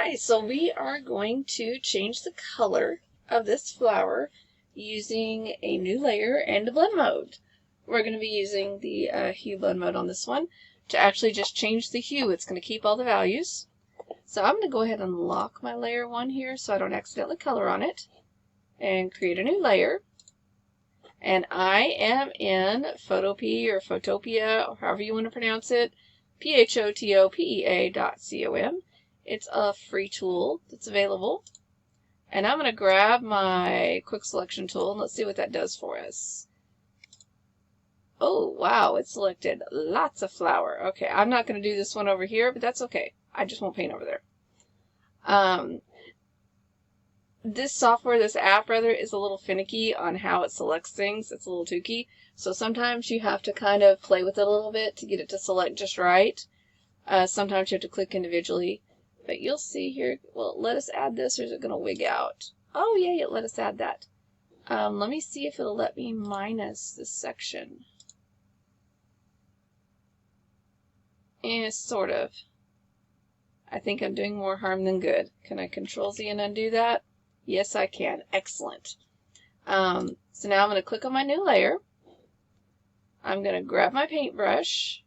Hi, so we are going to change the color of this flower using a new layer and a blend mode. We're going to be using the hue blend mode on this one to actually just change the hue. It's going to keep all the values. So I'm going to go ahead and lock my layer 1 here so I don't accidentally color on it and create a new layer. And I am in Photopea or Photopea, or however you want to pronounce it, photopea.com. It's a free tool that's available. And I'm going to grab my quick selection tool and let's see what that does for us. Oh, wow, it selected lots of flower. Okay, I'm not going to do this one over here, but that's okay. I just won't paint over there. This software, this app rather, is a little finicky on how it selects things. It's a little kooky. So sometimes you have to kind of play with it a little bit to get it to select just right. Sometimes you have to click individually. But you'll see here, well, let us add this, or is it going to wig out? Oh, yeah, let us add that. Let me see if it'll let me minus this section. Sort of. I think I'm doing more harm than good. Can I Control-Z and undo that? Yes, I can. Excellent. So now I'm going to click on my new layer. I'm going to grab my paintbrush.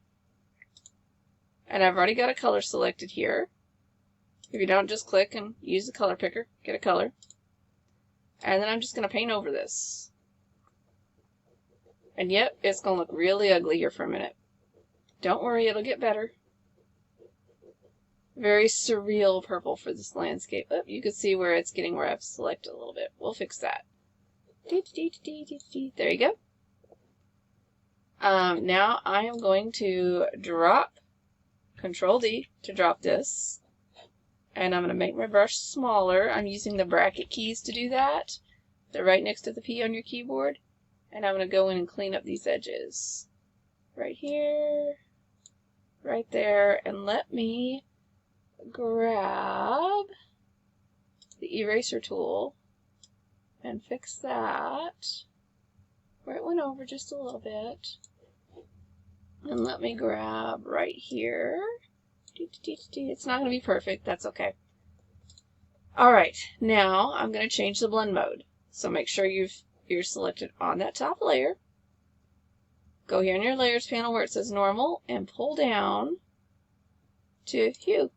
And I've already got a color selected here. If you don't, just click and use the color picker. Get a color. And then I'm just going to paint over this. And yep, it's going to look really ugly here for a minute. Don't worry, it'll get better. Very surreal purple for this landscape. Oh, you can see where it's getting where I've selected a little bit. We'll fix that. There you go. Now I am going to drop Control-D to drop this. And I'm going to make my brush smaller. I'm using the bracket keys to do that. They're right next to the P on your keyboard. And I'm going to go in and clean up these edges. Right here. Right there. And let me grab the eraser tool and fix that where it went over just a little bit. And let me grab right here. It's not going to be perfect. That's okay. Alright, now I'm going to change the blend mode. So make sure you're selected on that top layer. Go here in your layers panel where it says normal and pull down to hue.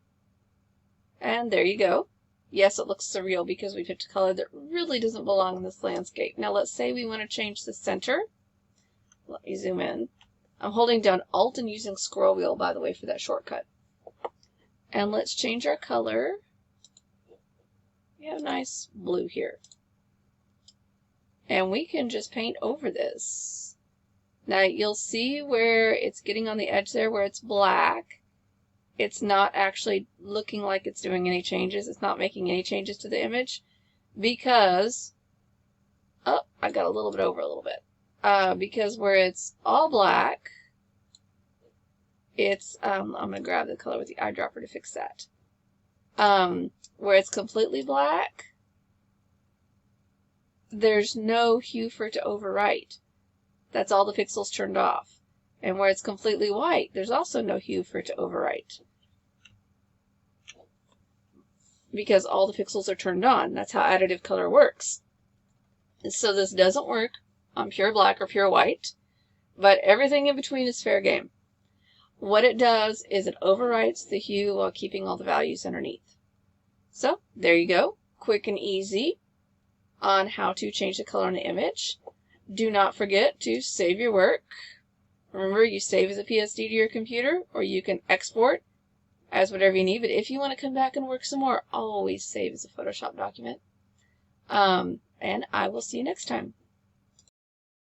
And there you go. Yes, it looks surreal because we picked a color that really doesn't belong in this landscape. Now let's say we want to change the center. Let me zoom in. I'm holding down Alt and using scroll wheel, by the way, for that shortcut. And let's change our color. We have a nice blue here. And we can just paint over this. Now you'll see where it's getting on the edge there where it's black. It's not actually looking like it's doing any changes. It's not making any changes to the image because, oh, I got a little bit over a little bit. Because where it's all black, it's, I'm going to grab the color with the eyedropper to fix that. Where it's completely black, there's no hue for it to overwrite. That's all the pixels turned off. And where it's completely white, there's also no hue for it to overwrite. Because all the pixels are turned on. That's how additive color works. So this doesn't work on pure black or pure white, but everything in between is fair game. What it does is it overwrites the hue while keeping all the values underneath. So there you go. Quick and easy on how to change the color on the image. Do not forget to save your work. Remember, you save as a PSD to your computer, or you can export as whatever you need. But if you want to come back and work some more, always save as a Photoshop document. And I will see you next time.